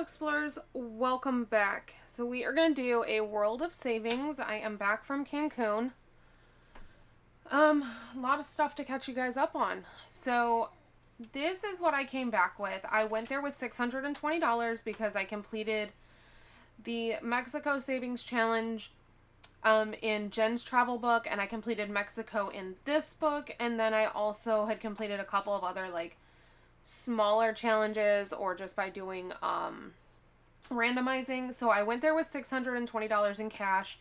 Explorers, welcome back. So we are going to do a world of savings. I am back from Cancun. A lot of stuff to catch you guys up on. So this is what I came back with. I went there with $620 because I completed the Mexico Savings Challenge in Jen's travel book, and I completed Mexico in this book, and then I also had completed a couple of other smaller challenges or just by doing randomizing. So I went there with $620 in cash.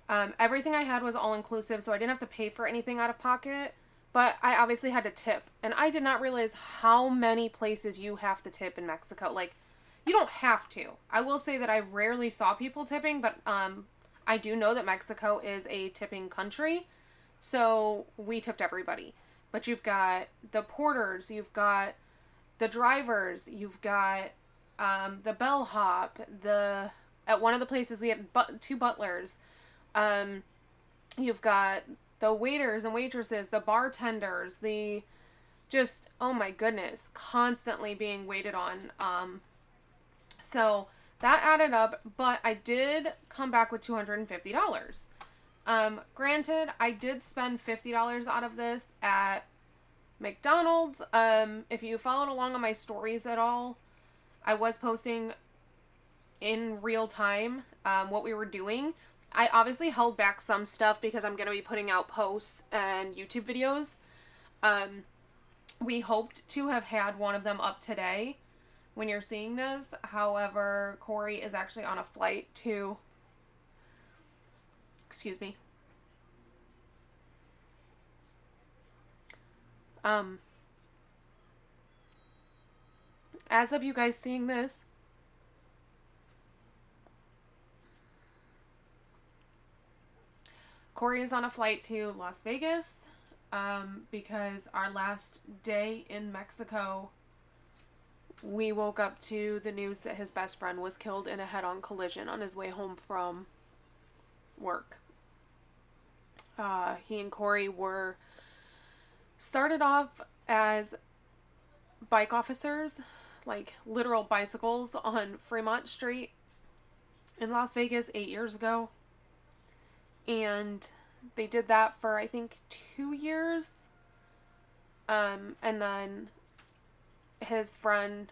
Everything I had was all inclusive, so I didn't have to pay for anything out of pocket, but I obviously had to tip, and I did not realize how many places you have to tip in Mexico. You don't have to. I will say that I rarely saw people tipping, but I do know that Mexico is a tipping country, so we tipped everybody. But you've got the porters, you've got the drivers, you've got the bellhop, at one of the places we had two butlers. You've got the waiters and waitresses, the bartenders, oh my goodness, constantly being waited on. So that added up, but I did come back with $250. Granted, I did spend $50 out of this at McDonald's. If you followed along on my stories at all, I was posting in real time what we were doing. I obviously held back some stuff because I'm going to be putting out posts and YouTube videos. We hoped to have had one of them up today when you're seeing this. However, Corey is actually on a flight to... Excuse me. As of you guys seeing this, Corey is on a flight to Las Vegas, because our last day in Mexico, we woke up to the news that his best friend was killed in a head-on collision on his way home from work. He and Corey started off as bike officers, literal bicycles on Fremont Street in Las Vegas 8 years ago. And they did that for, I think, 2 years. And then his friend,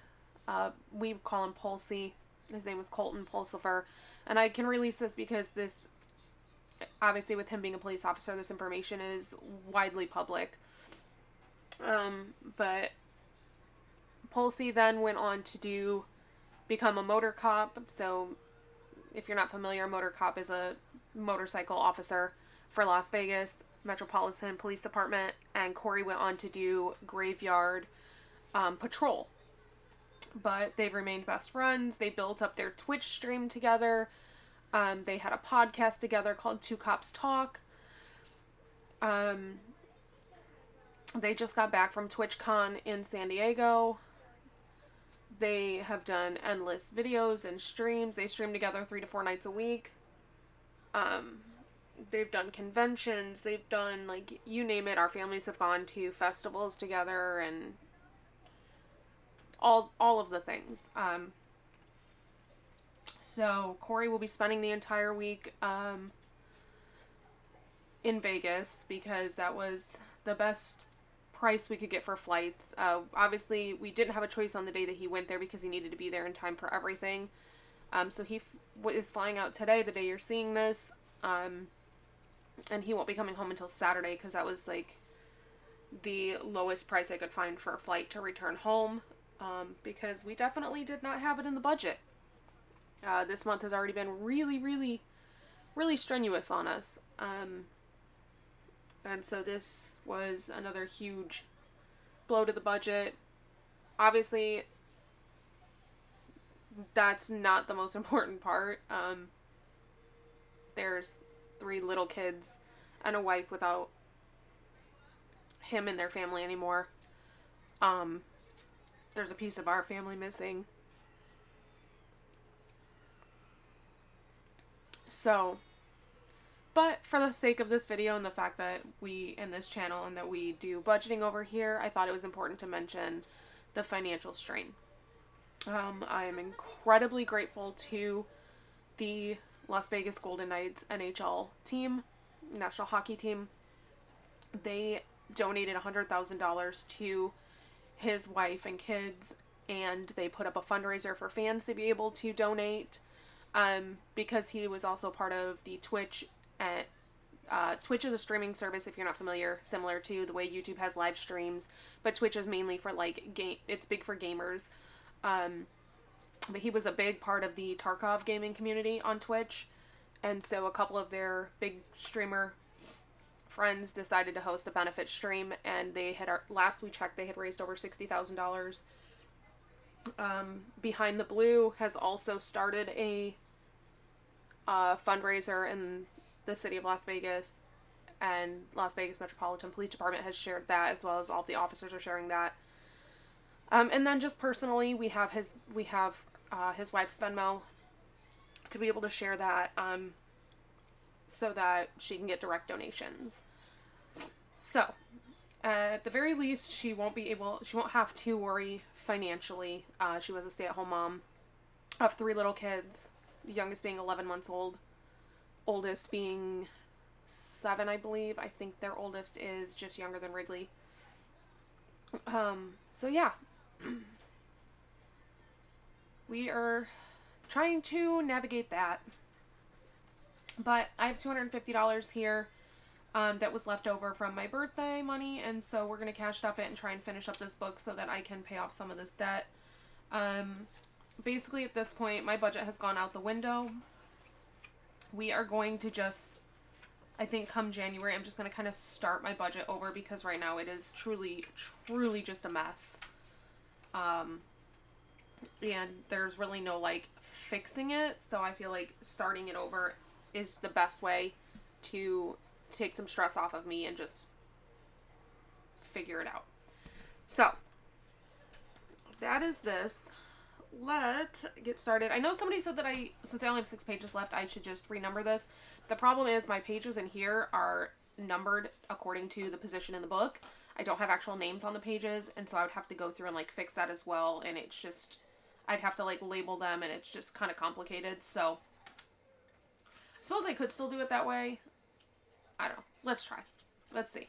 we call him Pulsey. His name was Colton Pulsifer. And I can release this because this, obviously with him being a police officer, this information is widely public. But Pulsey then went on to become a motor cop. So if you're not familiar, a motor cop is a motorcycle officer for Las Vegas Metropolitan Police Department, and Corey went on to do graveyard patrol. But they've remained best friends. They built up their Twitch stream together. They had a podcast together called Two Cops Talk. They just got back from TwitchCon in San Diego. They have done endless videos and streams. They stream together 3 to 4 nights a week. They've done conventions. They've done, you name it. Our families have gone to festivals together and all of the things. So Corey will be spending the entire week in Vegas because that was the best price we could get for flights. Obviously, we didn't have a choice on the day that he went there because he needed to be there in time for everything. So he is flying out today, the day you're seeing this. And he won't be coming home until Saturday because that was the lowest price I could find for a flight to return home. Because we definitely did not have it in the budget. This month has already been really, really, really strenuous on us. And so this was another huge blow to the budget. Obviously, that's not the most important part. There's 3 little kids and a wife without him and their family anymore. There's a piece of our family missing. So, but for the sake of this video and the fact that we, in this channel, and that we do budgeting over here, I thought it was important to mention the financial strain. I am incredibly grateful to the Las Vegas Golden Knights NHL team, national hockey team. They donated $100,000 to his wife and kids, and they put up a fundraiser for fans to be able to donate, because he was also part of the Twitch. Twitch is a streaming service, if you're not familiar, similar to the way YouTube has live streams, but Twitch is mainly for like game. It's big for gamers. But he was a big part of the Tarkov gaming community on Twitch, and so a couple of their big streamer friends decided to host a benefit stream, and they had, last we checked, they had raised over $60,000. Behind the Blue has also started a fundraiser in the city of Las Vegas, and Las Vegas Metropolitan Police Department has shared that, as well as all of the officers are sharing that. And then just personally, we have his wife's Venmo to be able to share that, so that she can get direct donations. So, at the very least, she won't have to worry financially. She was a stay-at-home mom of 3 little kids, the youngest being 11 months old, oldest being 7, I believe. I think their oldest is just younger than Wrigley. So yeah. We are trying to navigate that. But I have $250 here that was left over from my birthday money, and so we're going to cash stuff it and try and finish up this book so that I can pay off some of this debt. Basically, at this point, my budget has gone out the window. We are going to just, I think come January, I'm just going to kind of start my budget over, because right now it is truly, truly just a mess. And there's really no, like, fixing it, so I feel like starting it over is the best way to take some stress off of me and just figure it out. So, that is this. Let's get started. I know somebody said that since I only have 6 pages left, I should just renumber this. The problem is my pages in here are numbered according to the position in the book. I don't have actual names on the pages, and so I would have to go through and, like, fix that as well, and it's just, I'd have to, like, label them, and it's just kind of complicated, so I suppose I could still do it that way. I don't know. Let's try. Let's see.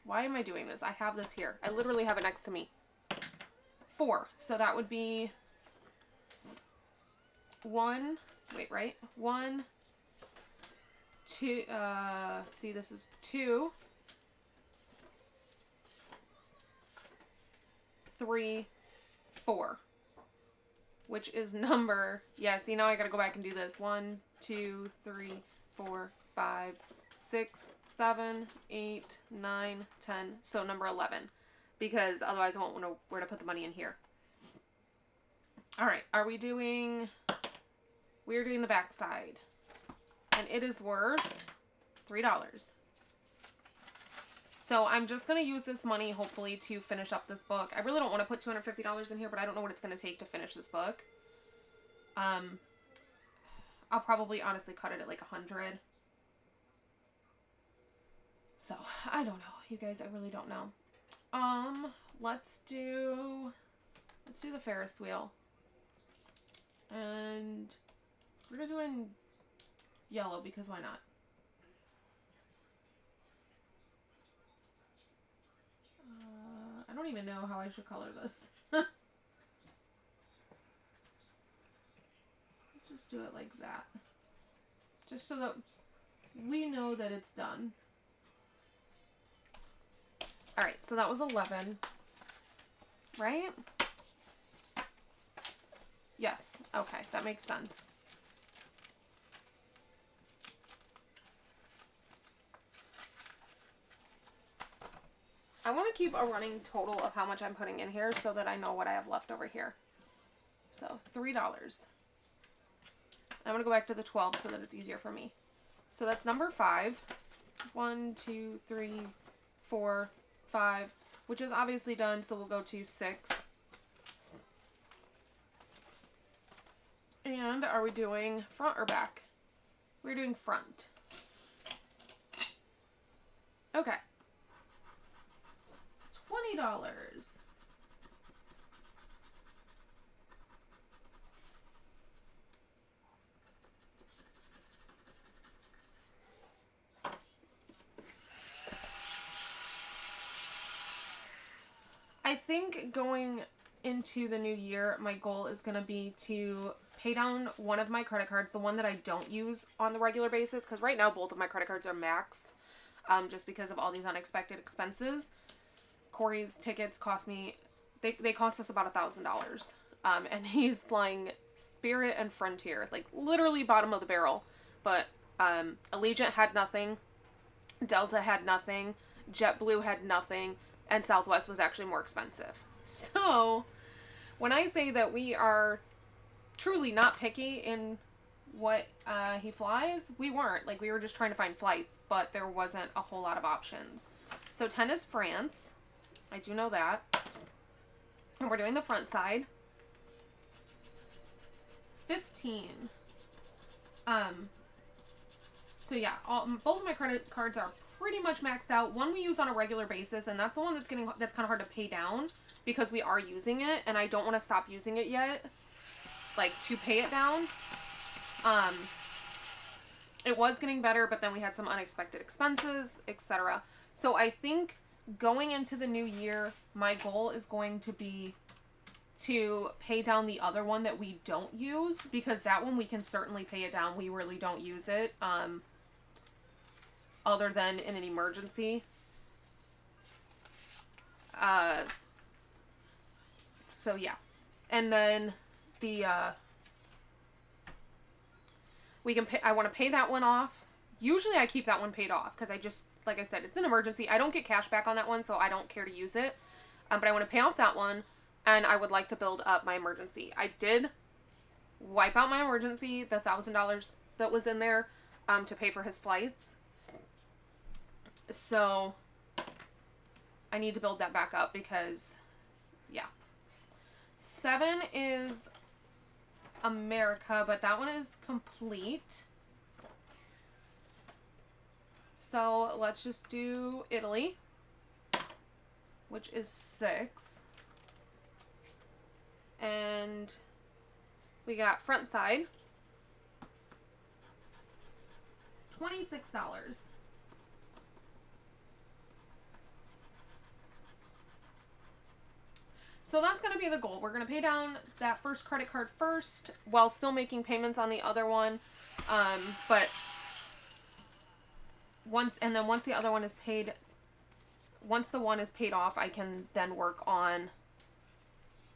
Why am I doing this? I have this here. I literally have it next to me. 4. So that would be 1. Wait, right? 1, 2. See, this is 2, 3, 4. Which is number. Yeah, see, now I gotta go back and do this. 1, 2, 3, 4, 5, 6, 7, 8, 9, 10. So number 11. Because otherwise I won't know where to put the money in here. Alright, we're doing the back side. And it is worth $3. So I'm just going to use this money, hopefully, to finish up this book. I really don't want to put $250 in here, but I don't know what it's going to take to finish this book. I'll probably honestly cut it at like 100. So, I don't know. You guys, I really don't know. Let's do the Ferris wheel. And we're going to do it in yellow because why not? I don't even know how I should color this. Just do it like that. Just so that we know that it's done. Alright, so that was 11. Right? Yes. Okay, that makes sense. I want to keep a running total of how much I'm putting in here so that I know what I have left over here. So, $3. I'm going to go back to the 12 so that it's easier for me. So that's number 5. 1, 2, 3, 4, 5, which is obviously done, so we'll go to 6. And are we doing front or back? We're doing front. Okay. $20. I think going into the new year, my goal is going to be to pay down one of my credit cards, the one that I don't use on the regular basis, because right now both of my credit cards are maxed, just because of all these unexpected expenses. Corey's tickets cost me, they cost us about $1,000, and he's flying Spirit and Frontier, like literally bottom of the barrel, but Allegiant had nothing, Delta had nothing, JetBlue had nothing, and Southwest was actually more expensive. So when I say that we are truly not picky in what he flies, we weren't. Like, we were just trying to find flights, but there wasn't a whole lot of options. So 10 is France. I do know that. And we're doing the front side. 15. So yeah, both of my credit cards are pretty much maxed out. One we use on a regular basis, and that's the one that's kind of hard to pay down because we are using it, and I don't want to stop using it yet, like, to pay it down. It was getting better, but then we had some unexpected expenses, etc. So I think going into the new year, my goal is going to be to pay down the other one that we don't use, because that one we can certainly pay it down. We really don't use it, other than in an emergency. So yeah. And then the, we can pay, I want to pay that one off. Usually I keep that one paid off because I just, like I said, it's an emergency. I don't get cash back on that one, so I don't care to use it. But I want to pay off that one, and I would like to build up my emergency. I did wipe out my emergency, the $1,000 that was in there, to pay for his flights. So I need to build that back up because, yeah. 7 is America, but that one is complete. So let's just do Italy, which is 6. And we got front side, $26. So that's going to be the goal. We're going to pay down that first credit card first while still making payments on the other one. But once the other one is paid, once the one is paid off, I can then work on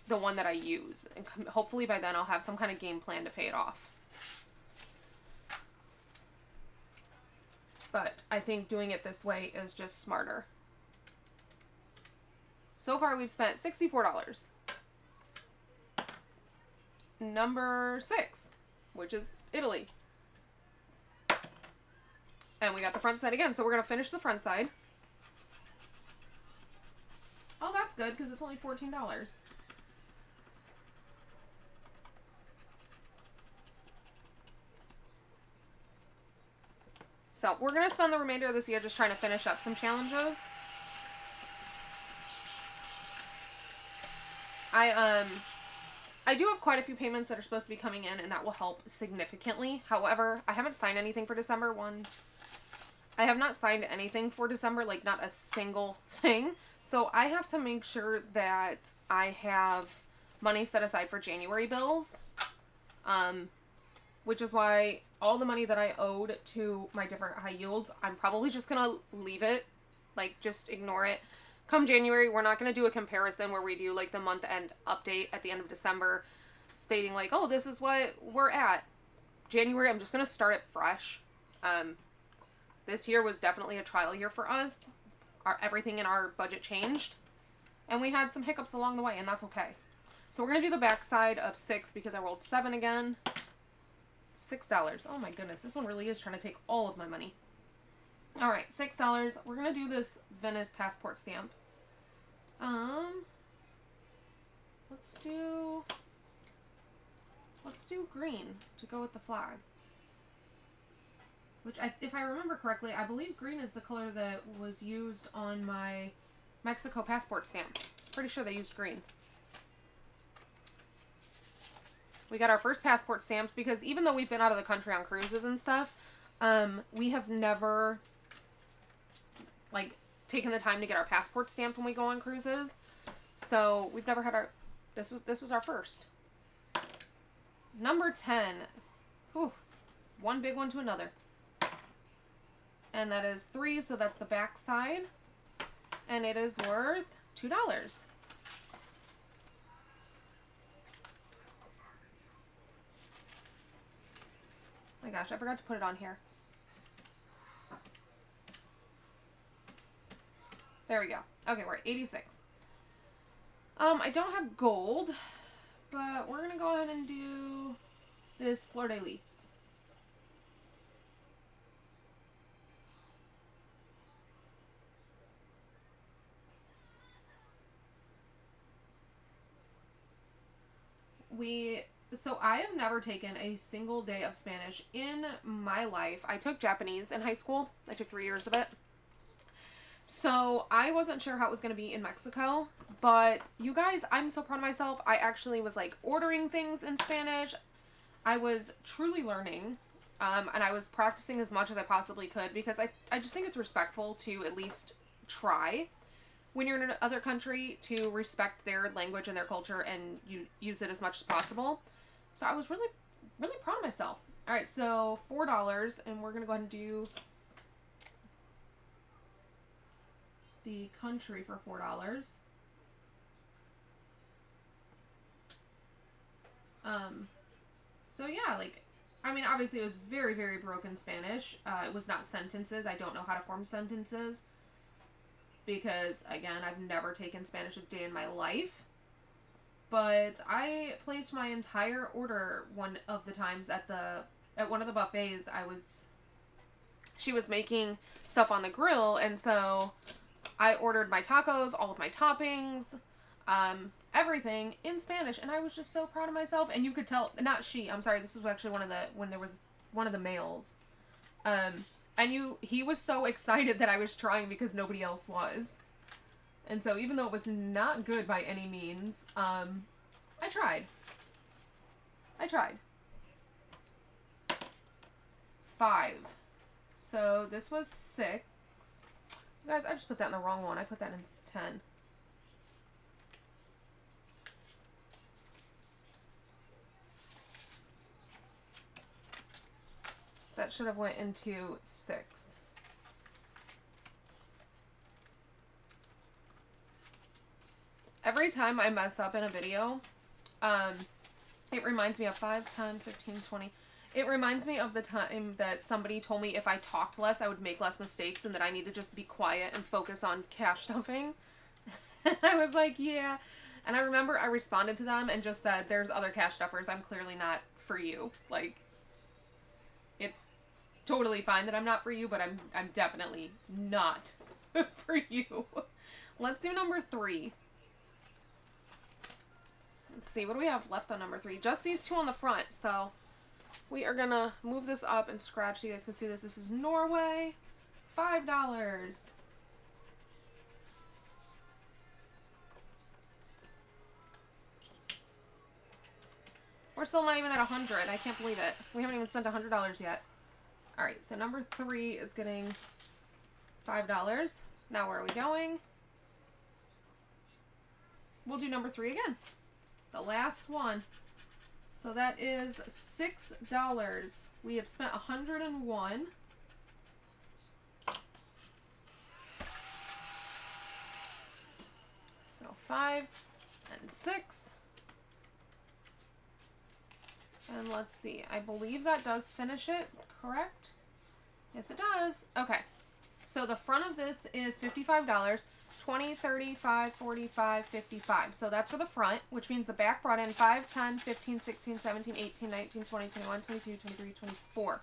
the one that I use. And hopefully by then I'll have some kind of game plan to pay it off. But I think doing it this way is just smarter. So far, we've spent $64. Number 6, which is Italy. And we got the front side again, so we're going to finish the front side. Oh, that's good, because it's only $14. So, we're going to spend the remainder of this year just trying to finish up some challenges. I do have quite a few payments that are supposed to be coming in, and that will help significantly. However, I haven't signed anything for December. I have not signed anything for December, like not a single thing. So I have to make sure that I have money set aside for January bills, which is why all the money that I owed to my different high yields, I'm probably just going to leave it, like just ignore it. Come January, we're not going to do a comparison where we do like the month-end update at the end of December stating like, oh, this is what we're at. January, I'm just going to start it fresh. This year was definitely a trial year for us. Everything in our budget changed. And we had some hiccups along the way, and that's okay. So we're going to do the back side of 6 because I rolled 7 again. $6. Oh my goodness, this one really is trying to take all of my money. Alright, $6. We're going to do this Venice passport stamp. Let's do green to go with the flag. Which, if I remember correctly, I believe green is the color that was used on my Mexico passport stamp. Pretty sure they used green. We got our first passport stamps because even though we've been out of the country on cruises and stuff, we have never like taken the time to get our passport stamped when we go on cruises. So we've never had our, this was our first. Number 10. Whew. One big one to another. And that is 3, so that's the back side. And it is worth $2. My gosh, I forgot to put it on here. There we go. Okay, we're at 86. I don't have gold, but we're gonna go ahead and do this fleur de lis. So I have never taken a single day of Spanish in my life. I took Japanese in high school. I took 3 years of it. So I wasn't sure how it was going to be in Mexico, but you guys, I'm so proud of myself. I actually was like ordering things in Spanish. I was truly learning, and I was practicing as much as I possibly could because I just think it's respectful to at least try when you're in another country to respect their language and their culture and you use it as much as possible. So I was really, really proud of myself. All right, so $4, and we're going to go ahead and do the country for $4. So yeah, like, I mean, obviously it was very, very broken Spanish. It was not sentences. I don't know how to form sentences because, again, I've never taken Spanish a day in my life. But I placed my entire order one of the times at one of the buffets. She was making stuff on the grill, and so I ordered my tacos, all of my toppings, everything in Spanish, and I was just so proud of myself. And you could tell, not she, I'm sorry, this was actually when there was one of the males. He was so excited that I was trying because nobody else was. And so even though it was not good by any means, I tried. 5. So this was 6. Guys, I just put that in the wrong one. I put that in 10. That should have went into 6. Every time I mess up in a video, it reminds me of 5, 10, 15, 20. It reminds me of the time that somebody told me if I talked less, I would make less mistakes and that I need to just be quiet and focus on cash stuffing. I was like, yeah. And I remember I responded to them and just said, there's other cash stuffers. I'm clearly not for you. Like, it's totally fine that I'm not for you, but I'm definitely not for you. Let's do number 3. Let's see, what do we have left on number 3? Just these 2 on the front, so we are gonna move this up and scratch so you guys can see this. This is Norway, $5. We're still not even at 100. I can't believe it. We haven't even spent $100 yet. All right, so number 3 is getting $5. Now where are we going? We'll do number 3 again. The last one. So that is $6. We have spent 101. So 5 and 6. And let's see. I believe that does finish it, correct? Yes, it does. Okay. So the front of this is $55. 20, 35, 45, 55. So that's for the front, which means the back brought in 5, 10, 15, 16, 17, 18, 19, 20, 21, 22, 23, 24.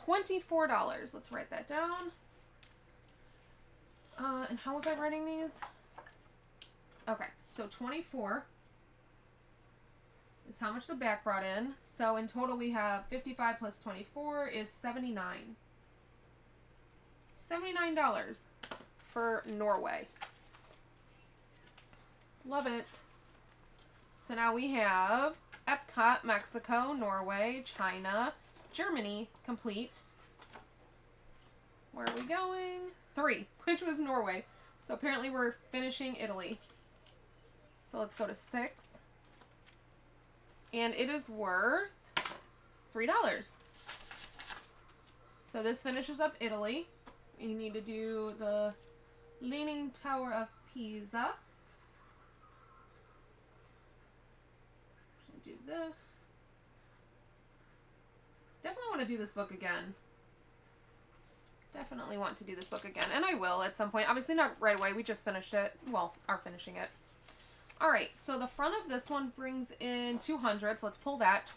$24. Let's write that down. And how was I writing these? Okay, so 24 is how much the back brought in. So in total we have 55 plus 24 is 79. $79 for Norway. Love it. So now we have Epcot, Mexico, Norway, China, Germany, complete. Where are we going? 3, which was Norway. So apparently we're finishing Italy. So let's go to 6. And it is worth $3. So this finishes up Italy. You need to do the Leaning Tower of Pisa. Do this. Definitely want to do this book again. Definitely want to do this book again. And I will at some point. Obviously not right away. We just finished it. Well, are finishing it. Alright, so the front of this one brings in 200. So let's pull that.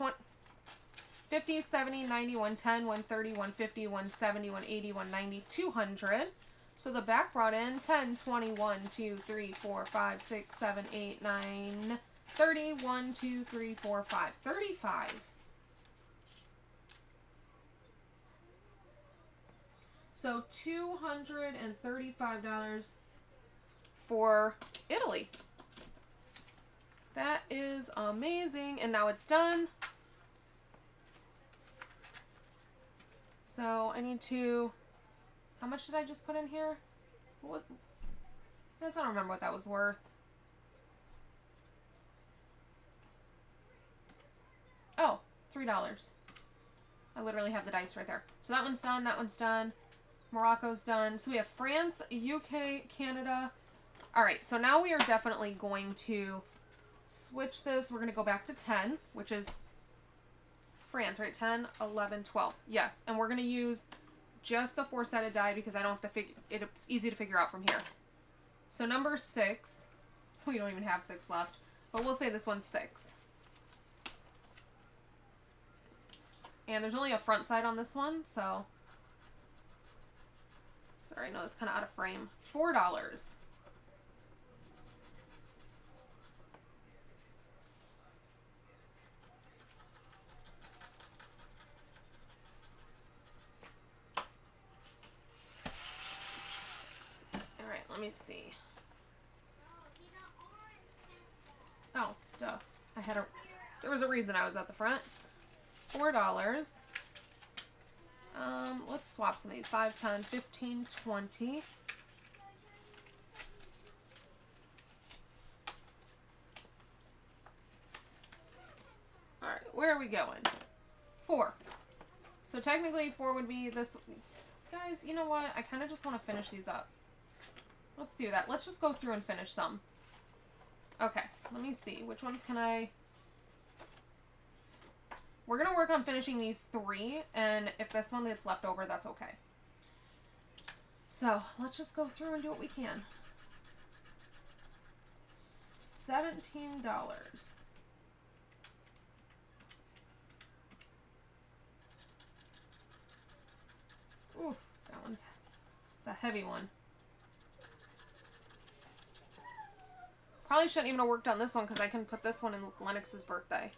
50, 70, 90, 110, 130, 150, 170, 180, 190, 200. So the back brought in 10, 20, 1, 2, 3, 4, 5, 6, 7, 8, 9, 30, 1, 2, 3, 4, 5, 35. So $235 for Italy. That is amazing. And now it's done. So I need to, how much did I just put in here? What? I guess I don't remember what that was worth. Oh, $3. I literally have the dice right there. So that one's done, that one's done. Morocco's done. So we have France, UK, Canada. Alright, so now we are definitely going to switch this. We're going to go back to 10, which is France, right? 10, 11, 12. Yes, and we're going to use just the 4-sided die because I don't have to figure, it's easy to figure out from here. So number 6, we don't even have 6 left, but we'll say this one's 6. And there's only a front side on this one, so, sorry, no, that's kind of out of frame. $4. Let me see. Oh, duh. There was a reason I was at the front. $4. Let's swap some of these. 5, 10, 15, 20. Alright, where are we going? 4. So technically 4 would be this. Guys, you know what? I kind of just want to finish these up. Let's do that. Let's just go through and finish some. Okay, let me see. Which ones can I... We're going to work on finishing these 3, and if this one that's left over, that's okay. So, let's just go through and do what we can. $17. Oof, that one's... It's a heavy one. Probably shouldn't even have worked on this one because I can put this one in Lennox's birthday.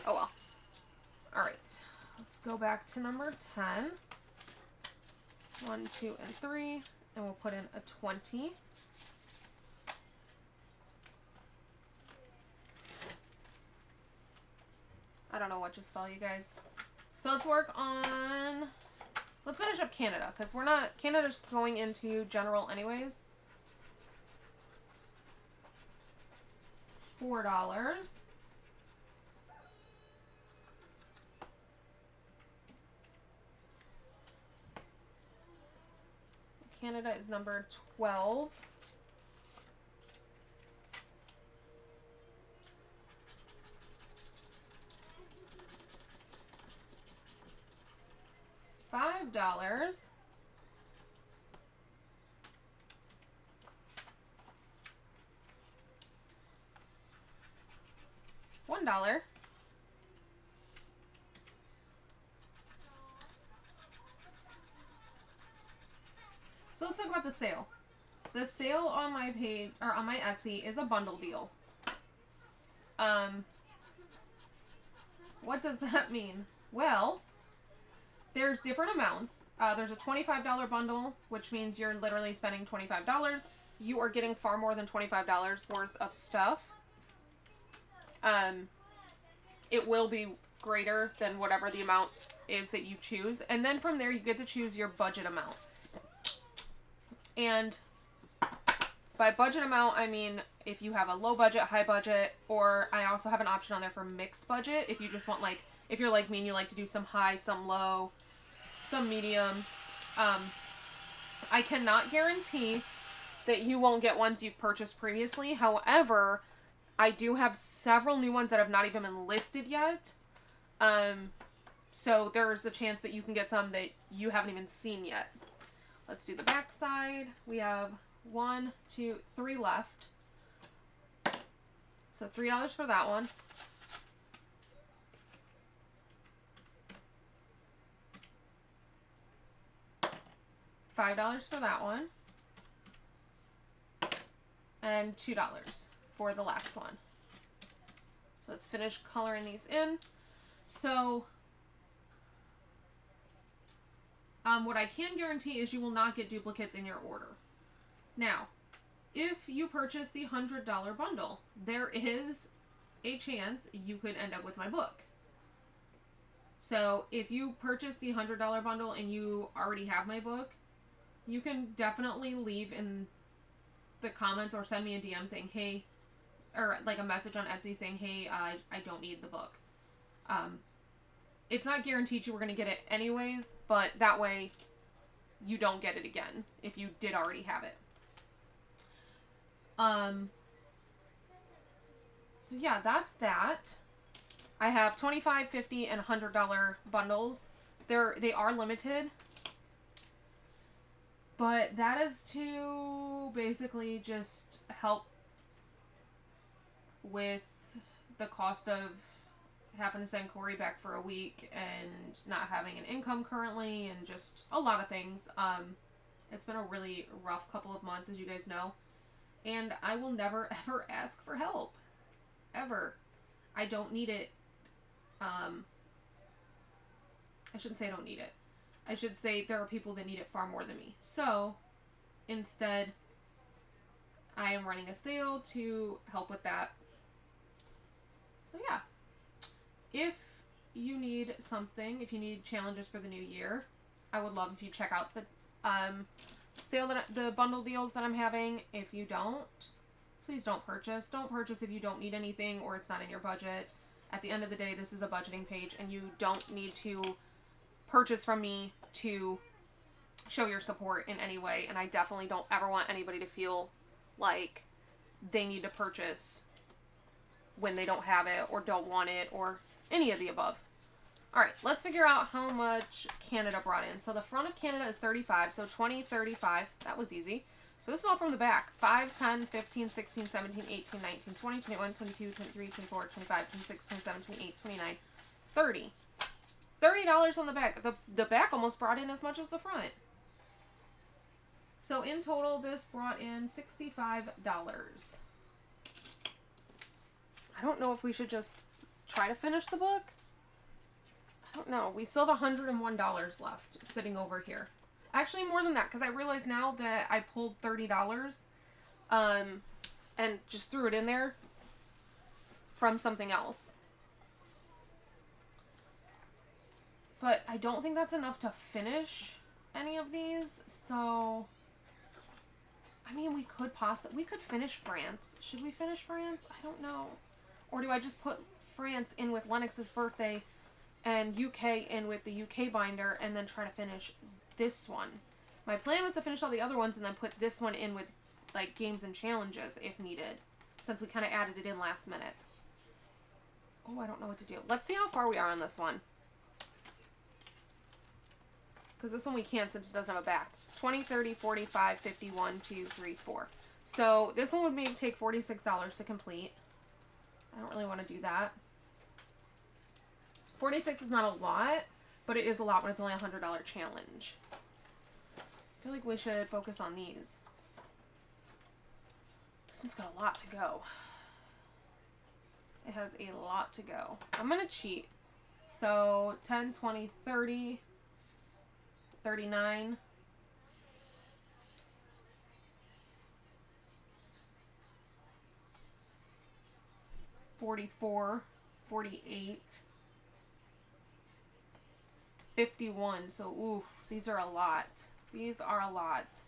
Oh well. Alright. Let's go back to number 10. 1, 2, and 3. And we'll put in a 20. I don't know what just fell, you guys. So let's work on... Let's finish up Canada, because we're not... Canada's going into general anyways. $4. Canada is number 12. $5. $1. So let's talk about the sale. The sale on my page, or on my Etsy, is a bundle deal. What does that mean? Well, there's different amounts. There's a $25 bundle, which means you're literally spending $25. You are getting far more than $25 worth of stuff. It will be greater than whatever the amount is that you choose. And then from there, you get to choose your budget amount. And by budget amount, I mean if you have a low budget, high budget, or I also have an option on there for mixed budget. If you just want, like, if you're like me and you like to do some high, some low, some medium. I cannot guarantee that you won't get ones you've purchased previously. However, I do have several new ones that have not even been listed yet. So there's a chance that you can get some that you haven't even seen yet. Let's do the back side. We have 1, 2, 3 left. So $3 for that one. $5 for that one. And $2 for the last one. So let's finish coloring these in. So what I can guarantee is you will not get duplicates in your order. Now, if you purchase the $100 bundle, there is a chance you could end up with my book. So if you purchase the $100 bundle and you already have my book, you can definitely leave in the comments or send me a DM saying, hey, or like a message on Etsy saying, hey, I don't need the book. It's not guaranteed you were going to get it anyways, but that way you don't get it again if you did already have it. So yeah, that's that. I have $25, $50, and $100 bundles. They are limited. But that is to basically just help with the cost of having to send Corey back for a week and not having an income currently and just a lot of things. It's been a really rough couple of months, as you guys know. And I will never, ever ask for help. Ever. I don't need it. I shouldn't say I don't need it. I should say there are people that need it far more than me. So, instead, I am running a sale to help with that. So, yeah. If you need something, if you need challenges for the new year, I would love if you check out the the bundle deals that I'm having. If you don't, please don't purchase. Don't purchase if you don't need anything or it's not in your budget. At the end of the day, this is a budgeting page and you don't need to purchase from me to show your support in any way. And I definitely don't ever want anybody to feel like they need to purchase when they don't have it or don't want it or any of the above. All right, let's figure out how much Canada brought in. So the front of Canada is 35, so 20, 35. That was easy. So this is all from the back. 5, 10, 15, 16, 17, 18, 19, 20, 21, 22, 23, 24, 25, 26, 27, 28, 29, 30. $30 on the back. The back almost brought in as much as the front. So in total, this brought in $65. I don't know if we should just try to finish the book. I don't know. We still have $101 left sitting over here. Actually, more than that, because I realize now that I pulled $30 and just threw it in there from something else. But I don't think that's enough to finish any of these, so I mean, we could finish France. Should we finish France? I don't know. Or do I just put France in with Lennox's birthday and UK in with the UK binder and then try to finish this one? My plan was to finish all the other ones and then put this one in with like games and challenges if needed, since we kind of added it in last minute. Oh, I don't know what to do. Let's see how far we are on this one. Because this one we can't since it doesn't have a back. 20, 30, 45, 50, 1, 2, 3, 4. So this one would take $46 to complete. I don't really want to do that. 46 is not a lot, but it is a lot when it's only a $100 challenge. I feel like we should focus on these. This one's got a lot to go. It has a lot to go. I'm going to cheat. So 10, 20, 30, 39. 44, 48, 51. So, oof, these are a lot. These are a lot.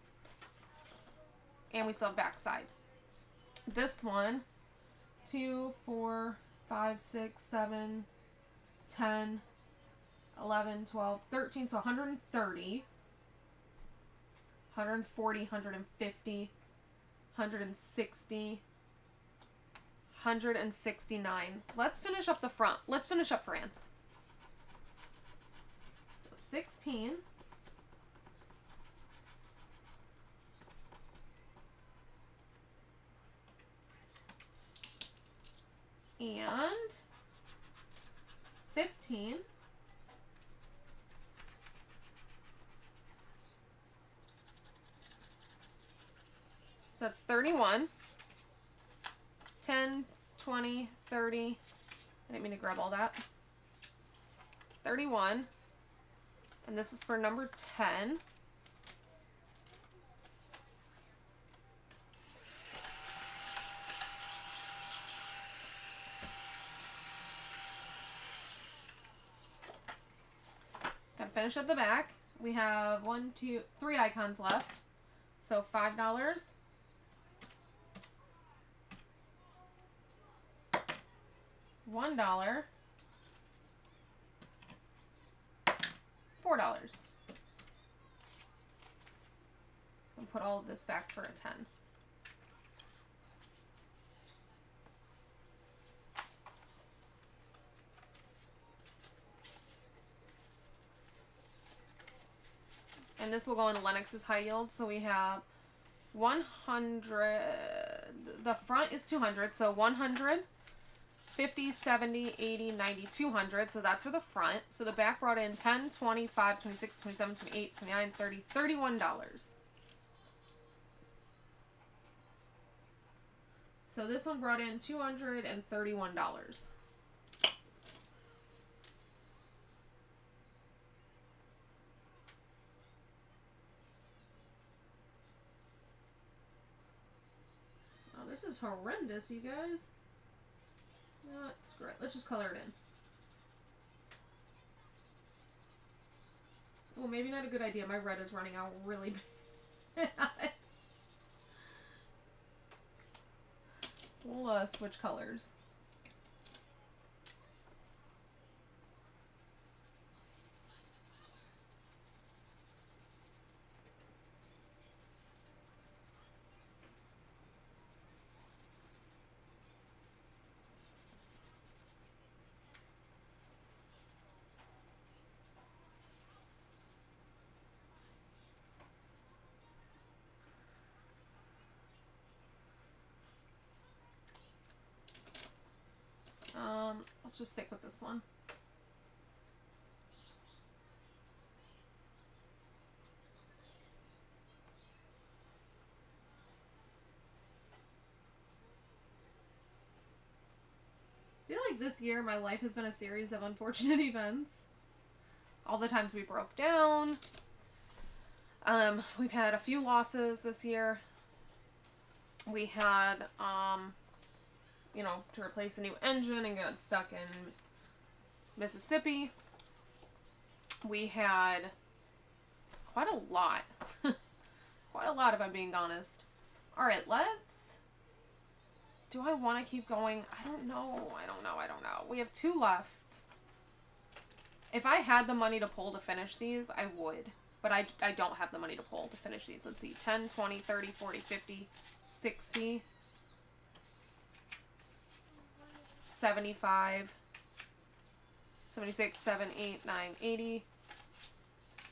And we still have backside. This one, 2, 4, 5, 6, 7, 10, 11, 12, 13, so 130, 140, 150, 160, 169. Let's finish up the front. Let's finish up France. So 16. And 15. So that's 31. 10, 20, 30. I didn't mean to grab all that. 31. And this is for number 10. Gotta finish up the back. We have 1, 2, 3 icons left. So $5. $1, $4. So I'm gonna put all of this back for a 10. And this will go in Lennox's high yield. So we have 100. The front is 200. So 100. 50, 70, 80, 90, 200. So that's for the front. So the back brought in 10, 25, 26, 27, 28, 29, 30, $31. So this one brought in $231. Oh, this is horrendous, you guys. No, screw it. Let's just color it in. Oh, maybe not a good idea. My red is running out really bad. We'll switch colors. Let's just stick with this one. I feel like this year my life has been a series of unfortunate events. All the times we broke down. We've had a few losses this year. We had, you know, to replace a new engine and got stuck in Mississippi. We had quite a lot. Quite a lot, if I'm being honest. Alright, let's... Do I want to keep going? I don't know. We have 2 left. If I had the money to pull to finish these, I would. But I don't have the money to pull to finish these. Let's see. 10, 20, 30, 40, 50, 60... 75, 76, 7, 8, 9, 80,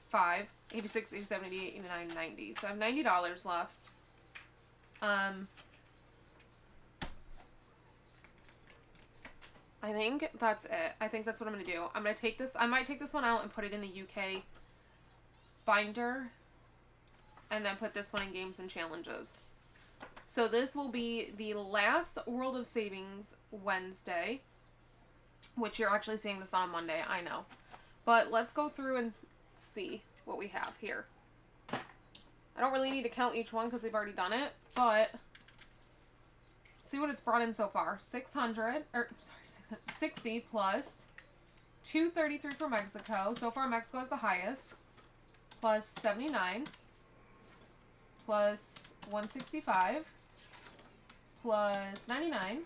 5, 86, 87, 88, 89, 90. So I have $90 left. I think that's it. I think that's what I'm going to do. I'm going to take this. I might take this one out and put it in the UK binder. And then put this one in games and challenges. So this will be the last World of Savings Wednesday, which you're actually seeing this on Monday, I know. But let's go through and see what we have here. I don't really need to count each one because we've already done it, but see what it's brought in so far. 60 plus 233 for Mexico. So far Mexico is the highest. Plus 79. plus 165 plus 99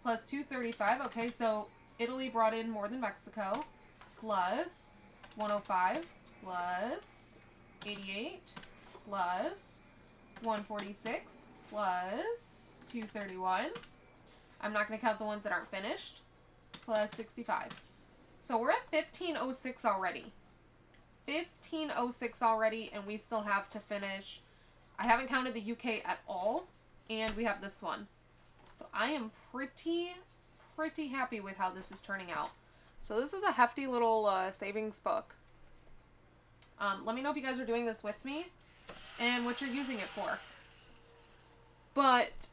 plus 235. Okay, so Italy brought in more than Mexico. Plus 105 plus 88 plus 146 plus 231. I'm not going to count the ones that aren't finished. Plus 65. So we're at 1506 already. 1506 already, and we still have to finish. I haven't counted the UK at all, and we have this one. So I am pretty happy with how this is turning out. So this is a hefty little savings book. Let me know if you guys are doing this with me and what you're using it for. But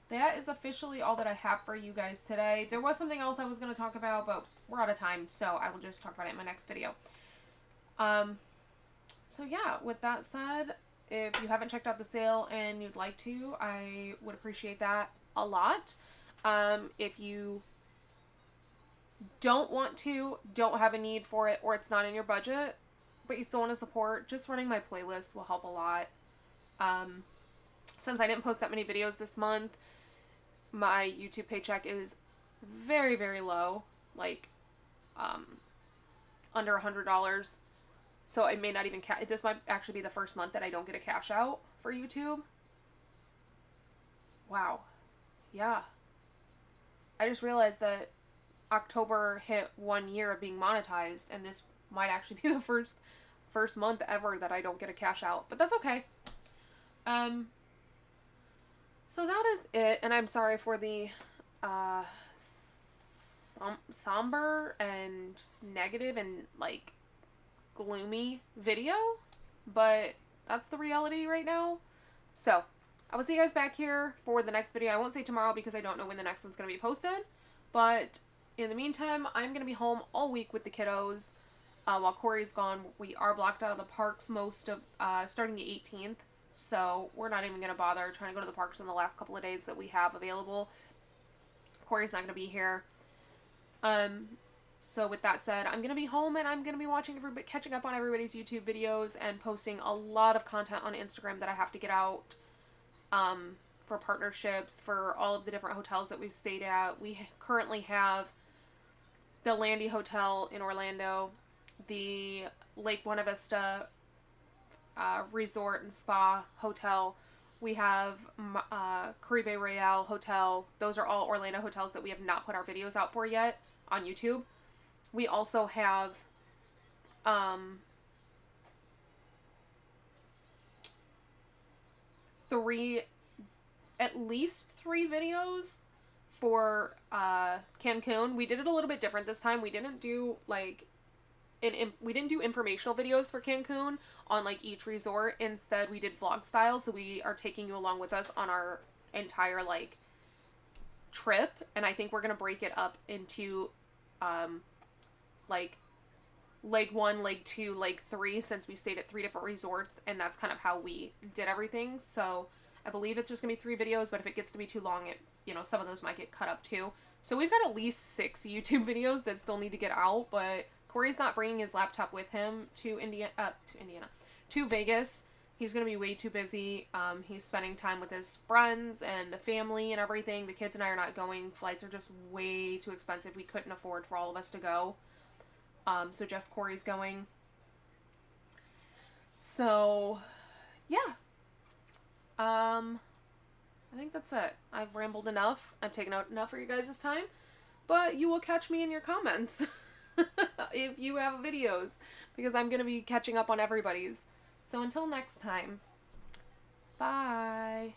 that is officially all that I have for you guys today. There was something else I was going to talk about, but we're out of time, so I will just talk about it in my next video. So yeah, with that said, if you haven't checked out the sale and you'd like to, I would appreciate that a lot. If you don't want to, don't have a need for it, or it's not in your budget, but you still want to support, just running my playlist will help a lot. Since I didn't post that many videos this month, my YouTube paycheck is very, very low, like under $100. So I may not even this might actually be the first month that I don't get a cash out for YouTube. Wow. Yeah. I just realized that October hit 1 year of being monetized, and this might actually be the first month ever that I don't get a cash out, but that's okay. So that is it, and I'm sorry for the somber and negative and like gloomy video, but that's the reality right now. So I will see you guys back here for the next video. I won't say tomorrow because I don't know when the next one's going to be posted, but in the meantime, I'm going to be home all week with the kiddos. While Corey's gone, we are blocked out of the parks most of starting the 18th. So we're not even going to bother trying to go to the parks in the last couple of days that we have available. Corey's not going to be here. So with that said, I'm going to be home and I'm going to be catching up on everybody's YouTube videos and posting a lot of content on Instagram that I have to get out for partnerships, for all of the different hotels that we've stayed at. We currently have the Landy Hotel in Orlando, the Lake Buena Vista Resort and Spa Hotel. We have Caribe Royale Hotel. Those are all Orlando hotels that we have not put our videos out for yet on YouTube. We also have at least three videos for Cancun. We did it a little bit different this time. We didn't do like we didn't do informational videos for Cancun on like each resort. Instead, we did vlog style, so we are taking you along with us on our entire like trip, and I think we're gonna break it up into like leg 1, leg 2, leg 3, since we stayed at 3 different resorts, and that's kind of how we did everything. So I believe it's just gonna be 3 videos, but if it gets to be too long, some of those might get cut up too. So we've got at least 6 YouTube videos that still need to get out, but Corey's not bringing his laptop with him to Vegas. He's going to be way too busy. He's spending time with his friends and the family and everything. The kids and I are not going. Flights are just way too expensive. We couldn't afford for all of us to go. So just Corey's going. So, yeah. I think that's it. I've rambled enough. I've taken out enough for you guys this time. But you will catch me in your comments if you have videos, because I'm going to be catching up on everybody's. So until next time, bye.